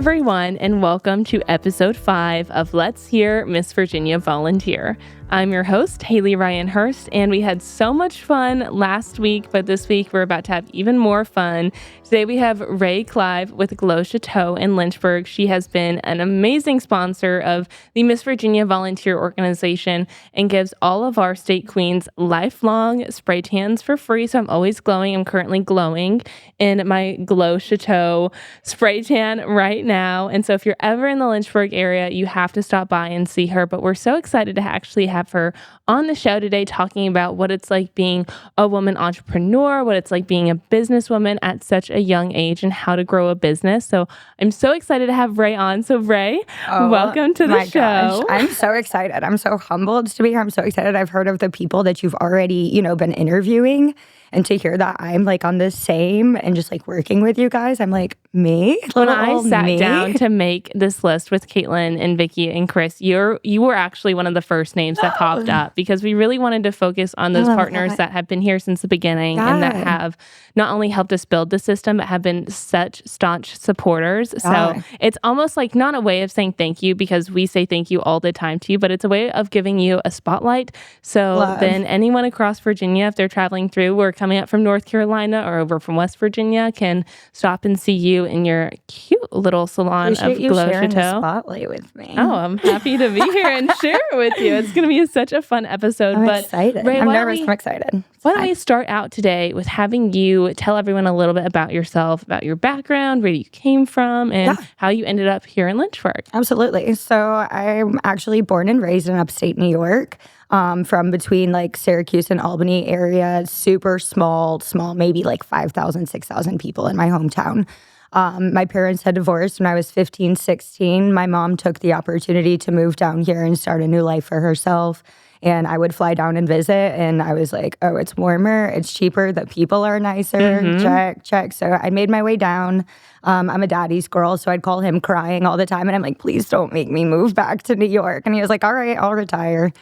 everyone, and welcome to episode 5 of Let's Hear Miss Virginia Volunteer. I'm your host, Haleigh Ryan Hurst, and we had so much fun last week, but this week we're about to have even more fun. Today we have Clive with Glow Chateau in Lynchburg. She has been an amazing sponsor of the Miss Virginia Volunteer Organization and gives all of our state queens lifelong spray tans for free. So I'm always glowing. I'm currently glowing in my Glow Chateau spray tan right now. And so if you're ever in the Lynchburg area, you have to stop by and see her. But we're so excited to actually have her on the show today talking about what it's like being a woman entrepreneur, what it's like being a businesswoman at such a young age, and how to grow a business. So I'm so excited to have Raes on. So Raes, welcome to the show. Gosh. I'm so excited. I'm so humbled to be here. I'm so excited. I've heard of the people that you've already, been interviewing, and to hear that I'm like on the same and just like working with you guys, I'm like, me? When I sat down to make this list with Caitlin and Vicky and Chris, you were actually one of the first names that popped up because we really wanted to focus on those partners that have been here since the beginning and that have not only helped us build the system, but have been such staunch supporters. So it's almost like not a way of saying thank you because we say thank you all the time to you, but it's a way of giving you a spotlight. So then anyone across Virginia, if they're traveling through, we're coming up from North Carolina or over from West Virginia, can stop and see you in your cute little salon of Glow Chateau. The spotlight with me. Oh, I'm happy to be here and share it with you. It's going to be such a fun episode. I'm excited. Raes, I'm nervous. I'm excited. Why don't we start out today with having you tell everyone a little bit about yourself, about your background, where you came from, and how you ended up here in Lynchburg. Absolutely. So I'm actually born and raised in upstate New York. From between like Syracuse and Albany area, super small, maybe like 5,000, 6,000 people in my hometown. My parents had divorced when I was 15, 16. My mom took the opportunity to move down here and start a new life for herself. And I would fly down and visit, and I was like, oh, it's warmer, it's cheaper, the people are nicer, check. So I made my way down. I'm a daddy's girl, so I'd call him crying all the time, and I'm like, please don't make me move back to New York. And he was like, all right, I'll retire.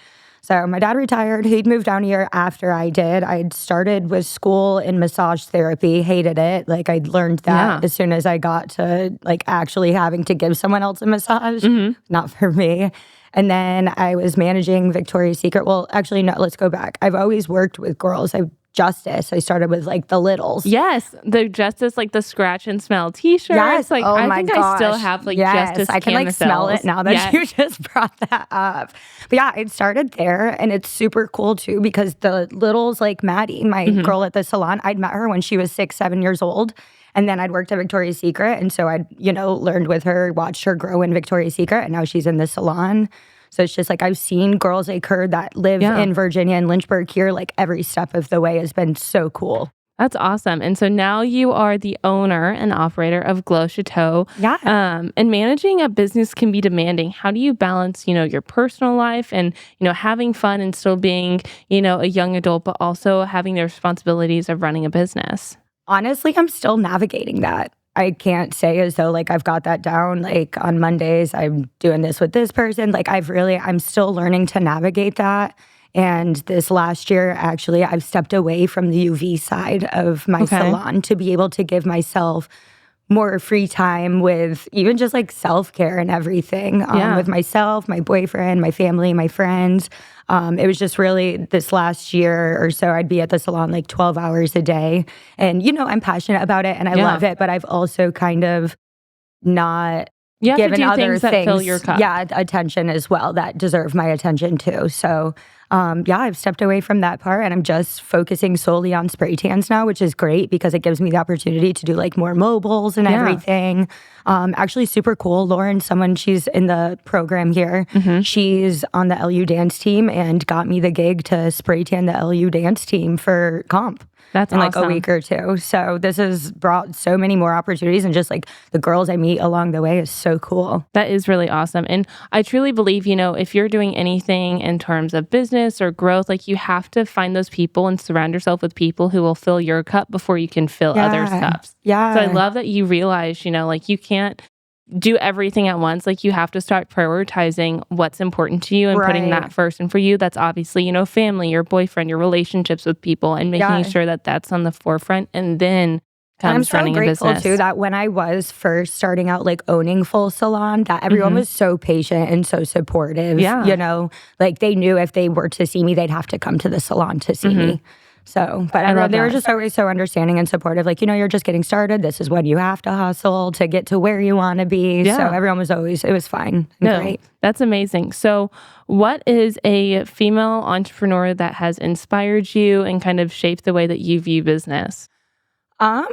So my dad retired. He'd moved down here after I did. I'd started with school in massage therapy, hated it. Like I'd learned that as soon as I got to like actually having to give someone else a massage, not for me. And then I was managing Victoria's Secret. Well, actually, no, let's go back. I've always worked with girls. Justice. I started with like the littles. Yes, the Justice, like the scratch and smell T-shirts. Yes, like I think I still have like Justice. I can like smell it now that you just brought that up. But yeah, it started there, and it's super cool too because the littles, like Maddie, my girl at the salon, I'd met her when she was 6, 7 years old. And then I'd worked at Victoria's Secret. And so I'd, learned with her, watched her grow in Victoria's Secret. And now she's in the salon. So it's just like I've seen girls like her that live in Virginia and Lynchburg here, like every step of the way has been so cool. That's awesome. And so now you are the owner and operator of Glow Chateau. Yeah. And managing a business can be demanding. How do you balance, your personal life and, having fun and still being, a young adult, but also having the responsibilities of running a business? Honestly, I'm still navigating that. I can't say as though like I've got that down. Like on Mondays, I'm doing this with this person. Like I'm still learning to navigate that. And this last year, actually, I've stepped away from the UV side of my salon to be able to give myself more free time with even just like self-care and everything with myself, my boyfriend, my family, my friends. It was just really this last year or so, I'd be at the salon like 12 hours a day. And, I'm passionate about it and I love it, but I've also kind of not given other things that fill your cup. Attention as well that deserve my attention too. So I've stepped away from that part and I'm just focusing solely on spray tans now, which is great because it gives me the opportunity to do like more mobiles and everything. Actually super cool. Lauren, she's in the program here. She's on the LU dance team and got me the gig to spray tan the LU dance team for comp. That's in awesome. Like a week or two. So this has brought so many more opportunities and just like the girls I meet along the way is so cool. That is really awesome. And I truly believe, if you're doing anything in terms of business or growth, like you have to find those people and surround yourself with people who will fill your cup before you can fill others' cups. Yeah. So I love that you realize, like you can't do everything at once. Like you have to start prioritizing what's important to you and putting that first. And for you, that's obviously, family, your boyfriend, your relationships with people and making sure that that's on the forefront. And then comes running a business. I'm so grateful too that when I was first starting out like owning full salon, that everyone was so patient and so supportive. Yeah. You know, like they knew if they were to see me, they'd have to come to the salon to see me. So, but they were just always so understanding and supportive. Like, you know, you're just getting started. This is when you have to hustle to get to where you want to be. Yeah. So everyone was always, it was fine and great. That's amazing. So what is a female entrepreneur that has inspired you and kind of shaped the way that you view business? I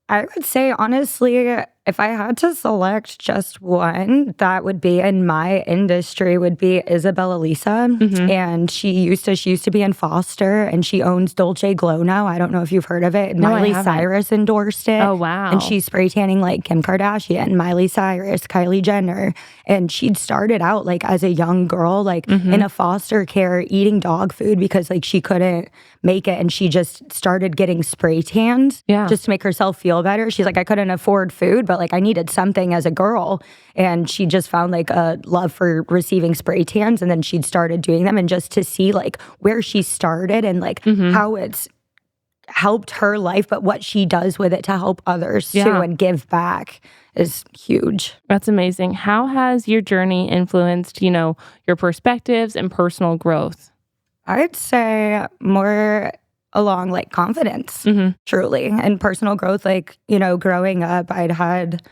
would say, honestly, if I had to select just one, that would be in my industry would be Isabella Lisa. And she used to be in Foster, and she owns Dolce Glow now. I don't know if you've heard of it. No, Miley Cyrus endorsed it. Oh, wow. And she's spray tanning like Kim Kardashian, Miley Cyrus, Kylie Jenner. And she'd started out like as a young girl, like in a foster care eating dog food because like she couldn't make it. And she just started getting spray tanned just to make herself feel better. She's like, I couldn't afford food, but like I needed something as a girl. And she just found like a love for receiving spray tans. And then she'd started doing them. And just to see like where she started and like how it's helped her life, but what she does with it to help others too and give back is huge. That's amazing. How has your journey influenced, you know, your perspectives and personal growth? I'd say more along like confidence, truly, and personal growth. Like, you know, growing up, I'd had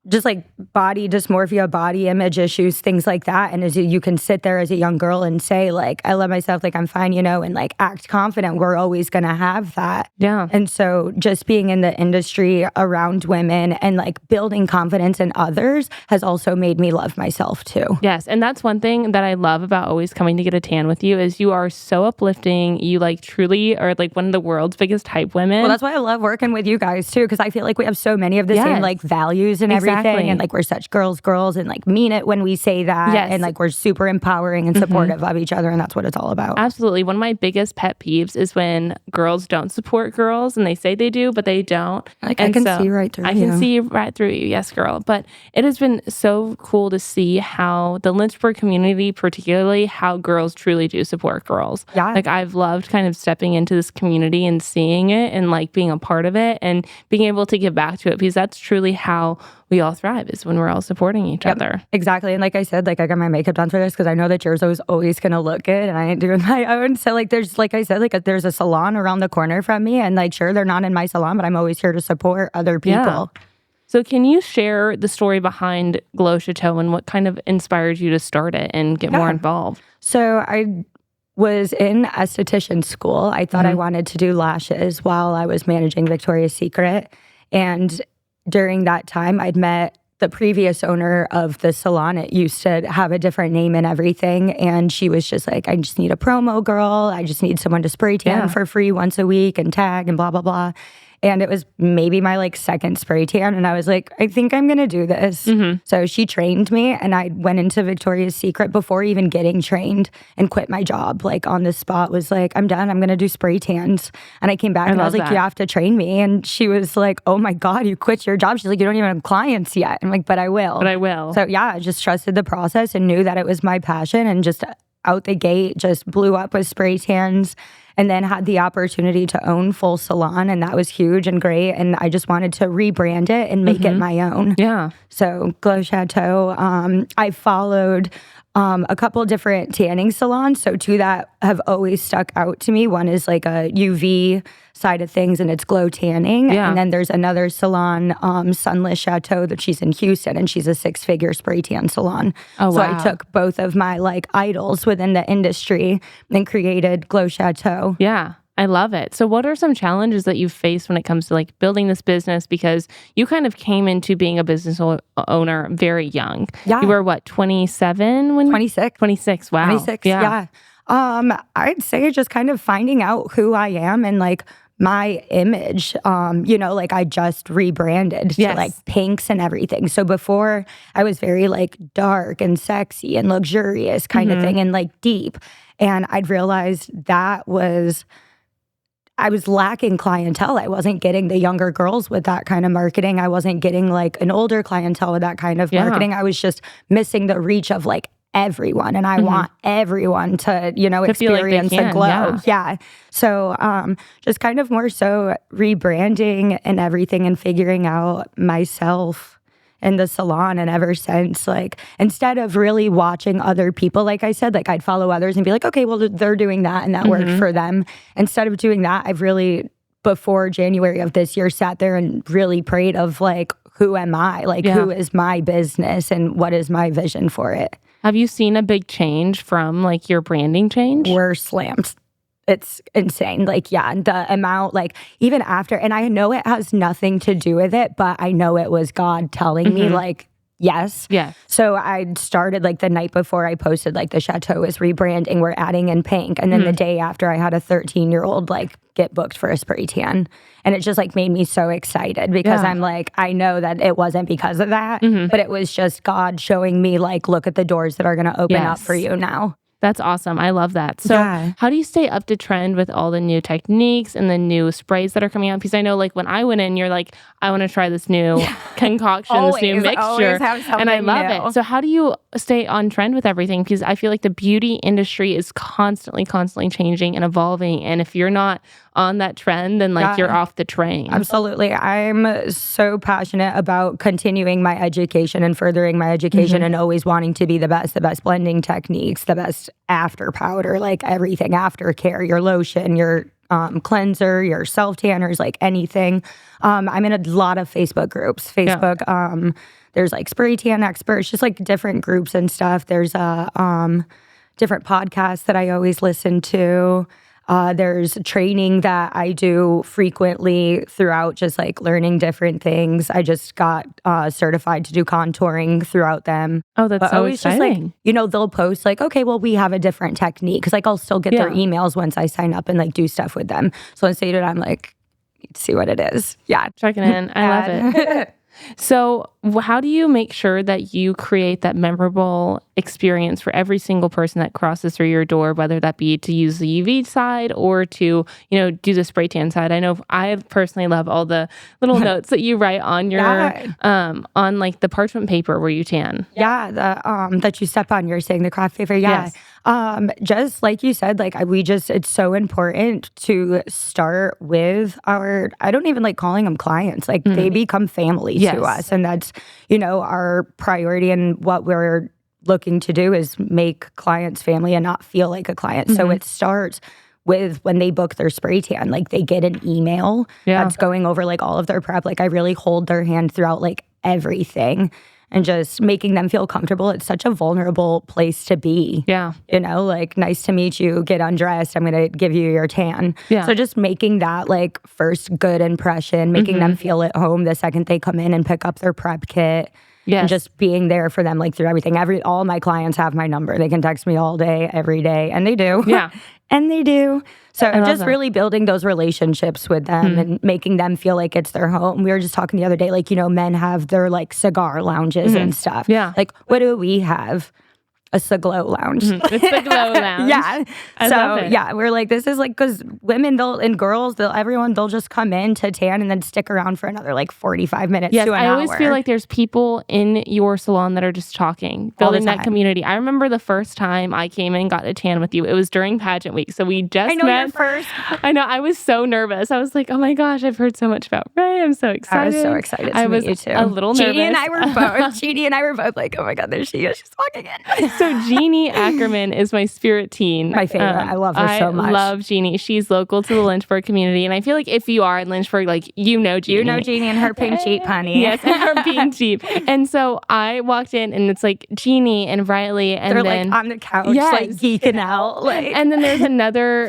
just like body dysmorphia, body image issues, things like that. And as you can sit there as a young girl and say like, I love myself, like I'm fine, you know, and like act confident. We're always going to have that. Yeah. And so just being in the industry around women and like building confidence in others has also made me love myself too. Yes. And that's one thing that I love about always coming to get a tan with you is you are so uplifting. You like truly are like one of the world's biggest hype women. Well, that's why I love working with you guys too, because I feel like we have so many of the same like values and everything. And like we're such girls and like mean it when we say that. And like we're super empowering and supportive of each other. And that's what it's all about. Absolutely. One of my biggest pet peeves is when girls don't support girls and they say they do, but they don't. Like I can see right through you. I can see right through you. Yes, girl. But it has been so cool to see how the Lynchburg community, particularly how girls truly do support girls. Yeah. Like I've loved kind of stepping into this community and seeing it and like being a part of it and being able to give back to it because that's truly how we all thrive is when we're all supporting each other. Exactly. And like I said, like I got my makeup done for this because I know that yours is always going to look good and I ain't doing my own. So like there's, like I said, like there's a salon around the corner from me and like sure, they're not in my salon, but I'm always here to support other people. Yeah. So can you share the story behind Glow Chateau and what kind of inspired you to start it and get more involved? So I was in esthetician school. I thought I wanted to do lashes while I was managing Victoria's Secret. And during that time, I'd met the previous owner of the salon. It used to have a different name and everything. And she was just like, I just need a promo girl. I just need someone to spray tan for free once a week and tag and blah, blah, blah. And it was maybe my like second spray tan. And I was like, I think I'm going to do this. So she trained me and I went into Victoria's Secret before even getting trained and quit my job. Like on the spot was like, I'm done. I'm going to do spray tans. And I came back and I was like, you have to train me. And she was like, oh my God, you quit your job. She's like, you don't even have clients yet. I'm like, but I will. But I will. So yeah, I just trusted the process and knew that it was my passion and just out the gate, just blew up with spray tans. And then had the opportunity to own full salon, and that was huge and great. And I just wanted to rebrand it and make it my own. Yeah. So Glow Chateau, I followed a couple different tanning salons. So two that have always stuck out to me. One is like a UV side of things, and it's glow tanning. Yeah. And then there's another salon, Sunless Chateau, that she's in Houston, and she's a 6-figure spray tan salon. Oh, so wow. I took both of my like idols within the industry and created Glow Chateau. Yeah. I love it. So what are some challenges that you've faced when it comes to like building this business? Because you kind of came into being a business owner very young. Yeah. You were what, 27? 26. 26. Wow. 26. Yeah. I'd say just kind of finding out who I am and like my image. You know, like I just rebranded to like pinks and everything. So before I was very like dark and sexy and luxurious kind of thing and like deep. And I'd realized I was lacking clientele. I wasn't getting the younger girls with that kind of marketing. I wasn't getting like an older clientele with that kind of marketing. I was just missing the reach of like everyone, and I want everyone to, experience like a glow. Yeah. So just kind of more so rebranding and everything and figuring out myself in the salon. And ever since, like, instead of really watching other people, like I said, like I'd follow others and be like, okay, well, they're doing that and that worked for them. Instead of doing that, I've really, before January of this year, sat there and really prayed of like, who am I? Like, who is my business and what is my vision for it? Have you seen a big change from like your branding change? We're slammed. It's insane. Like, yeah, the amount, like, even after, and I know it has nothing to do with it, but I know it was God telling me, like, yes. Yeah. So I started, like, the night before I posted, like, the Chateau is rebranding, we're adding in pink. And then the day after, I had a 13-year-old, like, get booked for a spray tan. And it just, like, made me so excited because I'm like, I know that it wasn't because of that, but it was just God showing me, like, look at the doors that are going to open up for you now. That's awesome. I love that. So how do you stay up to trend with all the new techniques and the new sprays that are coming out? Because I know, like, when I went in, you're like, I want to try this new concoction, this new mixture. And I love it. So how do you stay on trend with everything? Because I feel like the beauty industry is constantly changing and evolving. And if you're not on that trend, then like you're off the train. Absolutely. I'm so passionate about continuing my education and furthering my education and always wanting to be the best blending techniques, the best after powder, like everything, aftercare, your lotion, your cleanser, your self tanners, like anything. I'm in a lot of Facebook groups. There's like spray tan experts, just like different groups and stuff. There's different podcasts that I always listen to. There's training that I do frequently throughout, just like learning different things. I just got certified to do contouring throughout them. Oh, that's so exciting. Just like, they'll post like, okay, well, we have a different technique. Because like I'll still get their emails once I sign up and like do stuff with them. So I say to them, I'm like, see what it is. Yeah. Checking in. I love it. So how do you make sure that you create that memorable experience for every single person that crosses through your door, whether that be to use the UV side or to, do the spray tan side? I know I personally love all the little notes that you write on your, on like the parchment paper where you tan. Yeah, that you step on, you're saying the craft paper. Yeah. Yes. Just like you said, like it's so important to start with I don't even like calling them clients. Like they become family to us. And that's, our priority, and what we're looking to do is make clients family and not feel like a client. So it starts with when they book their spray tan, like they get an email that's going over like all of their prep. Like I really hold their hand throughout like everything. And just making them feel comfortable. It's such a vulnerable place to be. Yeah. Like, nice to meet you, get undressed, I'm going to give you your tan. Yeah. So just making that, like, first good impression, making them feel at home the second they come in and pick up their prep kit. Yes. And just being there for them, like, through everything. All my clients have my number. They can text me all day, every day. And they do. Yeah. And they do. So just really building those relationships with them and making them feel like it's their home. We were just talking the other day, like, men have their, like, cigar lounges and stuff. Yeah. Like, what do we have? A Glow lounge. It's the Glow lounge. Yeah. I love it. Yeah, we're like, this is like, because women, they'll just come in to tan and then stick around for another like 45 minutes to an hour. I always feel like there's people in your salon that are just talking, building that community. I remember the first time I came in and got a tan with you. It was during Pageant week. So we just met. You're first. I know. I was so nervous. I was like, oh my gosh, I've heard so much about Ray. I'm so excited. I was so excited to meet you too. A little nervous. Jeannie and I were both like, oh my God, there she is. She's walking in. So Jeannie Ackerman is my spirit teen. My favorite. I love her so much. I love Jeannie. She's local to the Lynchburg community. And I feel like if you are in Lynchburg, like, Jeannie. You know Jeannie and her pink Jeep, honey. Yes, and her pink Jeep. And so I walked in and it's like Jeannie and Riley. And they're then, like on the couch, like geeking out. Like, and then there's another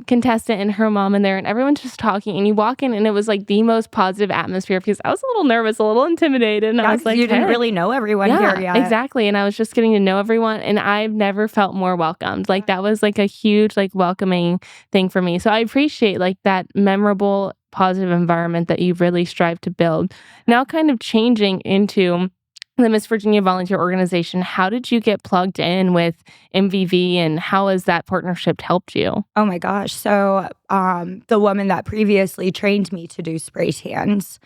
contestant and her mom in there, and everyone's just talking. And you walk in and it was like the most positive atmosphere because I was a little nervous, a little intimidated. And I was like, you didn't really know everyone here yet. Exactly. And I was just getting to know everyone. And I've never felt more welcomed. Like that was like a huge like welcoming thing for me. So I appreciate like that memorable, positive environment that you've really strived to build. Now kind of changing into the Miss Virginia Volunteer Organization, how did you get plugged in with MVV and how has that partnership helped you? Oh my gosh. So the woman that previously trained me to do spray tans,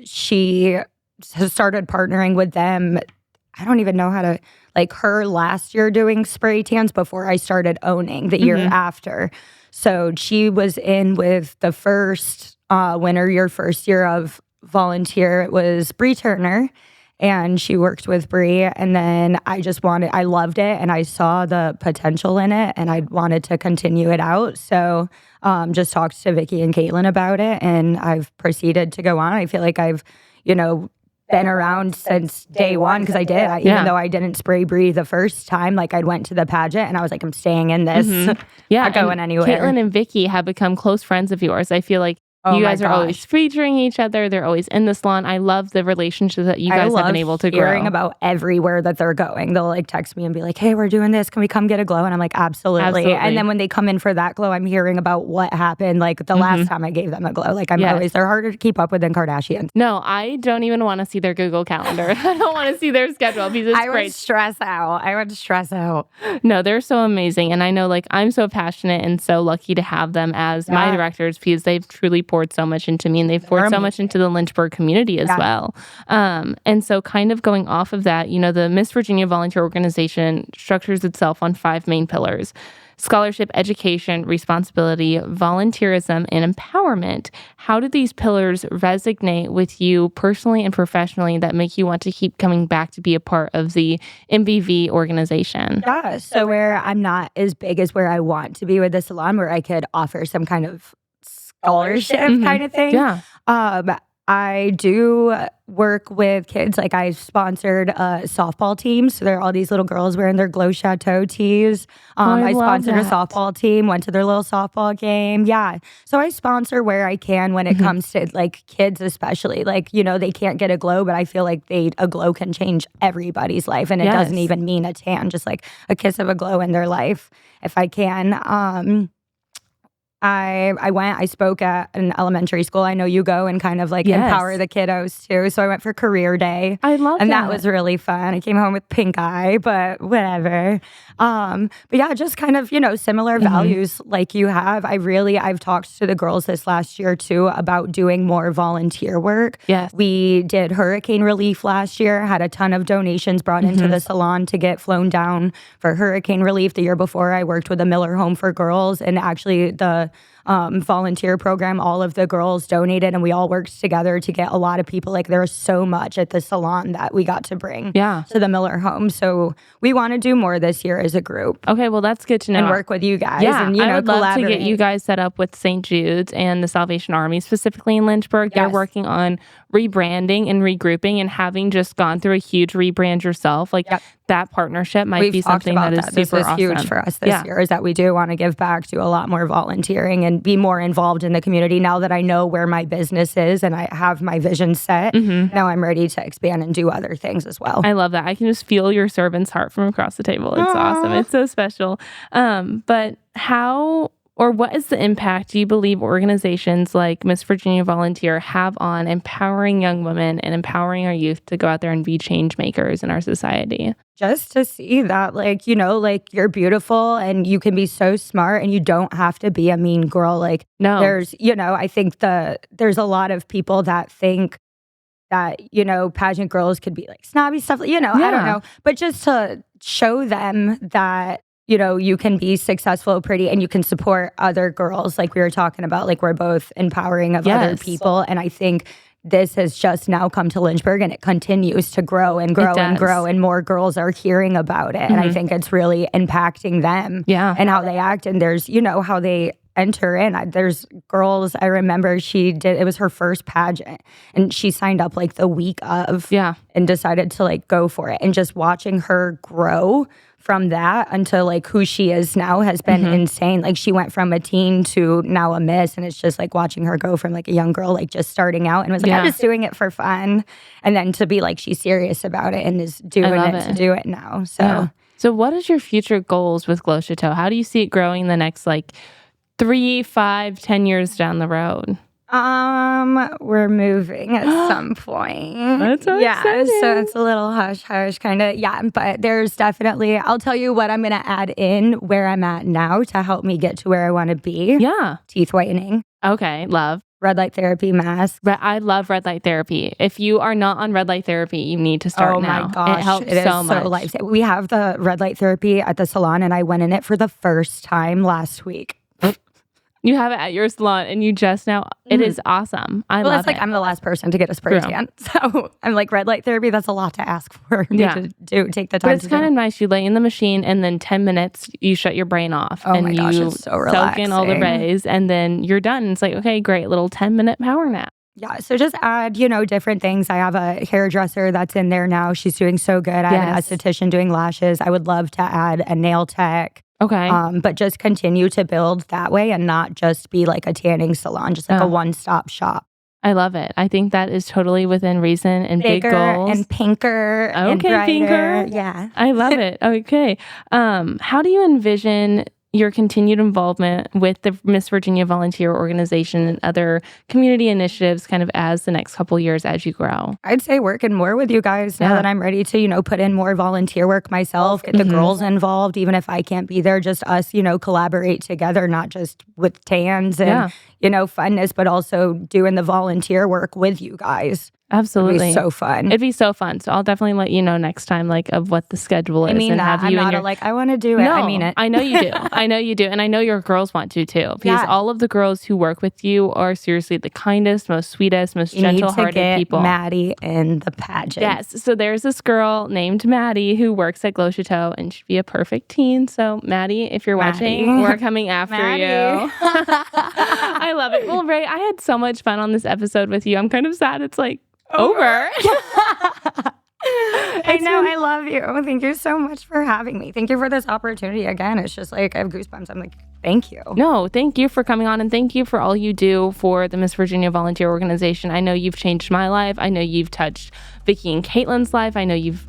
she has started partnering with them I don't even know how to, like her last year doing spray tans before I started owning the year after. So she was in with the first winner, your first year of volunteer. It was Bree Turner, and she worked with Bree. And then I loved it, and I saw the potential in it, and I wanted to continue it out. So just talked to Vicky and Caitlin about it, and I've proceeded to go on. I feel like I've, been around since day one, because I did. Even though I didn't spray Bree the first time, like I went to the pageant and I was like, I'm staying in this. Not going anywhere. Caitlin and Vicky have become close friends of yours. I feel like you guys are always featuring each other. They're always in the salon. I love the relationship that you guys have been able to grow. Hearing about everywhere that they're going. They'll like text me and be like, hey, we're doing this. Can we come get a glow? And I'm like, absolutely. And then when they come in for that glow, I'm hearing about what happened like the last time I gave them a glow. Like they're harder to keep up with than Kardashians. No, I don't even want to see their Google Calendar. I don't want to see their schedule because I would stress out. No, they're so amazing. And I know like I'm so passionate and so lucky to have them as my directors because they've truly poured so much into me, and they've poured so much into the Lynchburg community as well. And so kind of going off of that, the Miss Virginia Volunteer Organization structures itself on 5 main pillars: scholarship, education, responsibility, volunteerism, and empowerment. How do these pillars resonate with you personally and professionally that make you want to keep coming back to be a part of the MVV organization? Yeah, so where I'm not as big as where I want to be with the salon, where I could offer some kind of scholarship kind of thing. Yeah. I do work with kids. Like I sponsored a softball team. So there are all these little girls wearing their Glow Chateau tees. I sponsored a softball team, went to their little softball game. Yeah. So I sponsor where I can when it comes to like kids, especially. Like, they can't get a glow, but I feel like a glow can change everybody's life. And it doesn't even mean a tan, just like a kiss of a glow in their life if I can. I spoke at an elementary school. I know you go and kind of like empower the kiddos too. So I went for career day. I love that. And that was really fun. I came home with pink eye, but whatever. But yeah, just kind of, similar values like you have. I've talked to the girls this last year too about doing more volunteer work. Yes. We did hurricane relief last year, had a ton of donations brought into the salon to get flown down for hurricane relief. The year before I worked with a Miller Home for Girls, and actually the volunteer program, all of the girls donated and we all worked together to get a lot of people. Like there was so much at the salon that we got to bring to the Miller home. So we want to do more this year as a group. Okay, well that's good to know. And work with you guys. Yeah, and, I would love to get you guys set up with St. Jude's and the Salvation Army, specifically in Lynchburg. They're working on rebranding and regrouping, and having just gone through a huge rebrand yourself, like that partnership might be something that is super awesome. This is huge for us this year, is that we do want to give back to a lot more volunteering and be more involved in the community. Now that I know where my business is and I have my vision set, now I'm ready to expand and do other things as well. I love that. I can just feel your servant's heart from across the table. It's awesome. It's so special. But how or what is the impact do you believe organizations like Miss Virginia Volunteer have on empowering young women and empowering our youth to go out there and be change makers in our society? Just to see that, like, you're beautiful and you can be so smart and you don't have to be a mean girl. Like, no, there's, I think there's a lot of people that think that, pageant girls could be like snobby stuff, I don't know. But just to show them that, you can be successful, pretty, and you can support other girls like we were talking about. Like we're both empowering of other people. And I think this has just now come to Lynchburg and it continues to grow and grow and grow. And more girls are hearing about it. And I think it's really impacting them and how they act. And there's, how they enter in. There's girls, I remember it was her first pageant and she signed up like the week of and decided to like go for it. And just watching her grow from that until like who she is now has been insane. Like she went from a teen to now a miss, and it's just like watching her go from like a young girl, like just starting out and was like, I'm just doing it for fun. And then to be like, she's serious about it and is doing it to do it now. So what is your future goals with Glow Chateau? How do you see it growing the next like 3, 5, 10 years down the road? We're moving at some point. That's so exciting. So it's a little hush kind of. Yeah, but there's definitely, I'll tell you what I'm going to add in where I'm at now to help me get to where I want to be. Yeah. Teeth whitening. Okay, love. red light therapy mask. I love red light therapy. If you are not on red light therapy, you need to start now. Oh my gosh. It helps it is so much. Life. We have the red light therapy at the salon, and I went in it for the first time last week. You have it at your salon, and you just now, it is awesome. I love it. I'm the last person to get a spray tan. So I'm like, red light therapy, that's a lot to ask for me to do. Take the time but it's kind of nice. You lay in the machine, and then 10 minutes, you shut your brain off. Oh and my gosh, it's so relaxing. Soak in all the rays, and then you're done. It's like, okay, great, little 10-minute power nap. Yeah, so just add, different things. I have a hairdresser that's in there now. She's doing so good. I have an esthetician doing lashes. I would love to add a nail tech. Okay. But just continue to build that way and not just be like a tanning salon, just like a one-stop shop. I love it. I think that is totally within reason and bigger big goals. And pinker and brighter. Pinker. Yeah. I love it. Okay. How do you envision your continued involvement with the Miss Virginia Volunteer Organization and other community initiatives kind of as the next couple years as you grow? I'd say working more with you guys now that I'm ready to, put in more volunteer work myself, get the girls involved, even if I can't be there, just us, collaborate together, not just with tans and, funness, but also doing the volunteer work with you guys. Absolutely. It'd be so fun. It'd be so fun. So I'll definitely let you know next time, of what the schedule is. I mean, I'm not I want to do it. No, I mean it. I know you do. I know you do. And I know your girls want to too. Because all of the girls who work with you are seriously the kindest, most sweetest, most gentle-hearted people. Maddie in the pageant. Yes. So there's this girl named Maddie who works at Glow Chateau, and she'd be a perfect teen. So Maddie, if you're watching, we're coming after you. I love it. Well, Ray, I had so much fun on this episode with you. I'm kind of sad it's over. I know. I love you. Thank you so much for having me. Thank you for this opportunity again. It's just I have goosebumps. I'm thank you. No, thank you for coming on, and thank you for all you do for the Miss Virginia Volunteer Organization. I know you've changed my life. I know you've touched Vicki and Caitlin's life. I know you've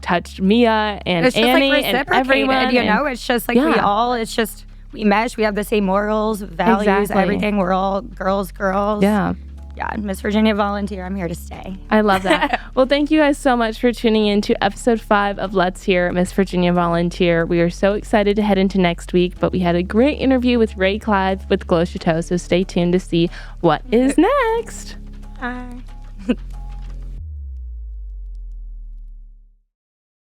touched Mia and Annie and everyone. It's just it's just we mesh. We have the same morals, values, everything. We're all girls. Yeah. Yeah, Miss Virginia Volunteer, I'm here to stay. I love that. Well, thank you guys so much for tuning in to episode 5 of Let's Hear Miss Virginia Volunteer. We are so excited to head into next week, but we had a great interview with Clive with Glow Chateau, so stay tuned to see what is next. Bye.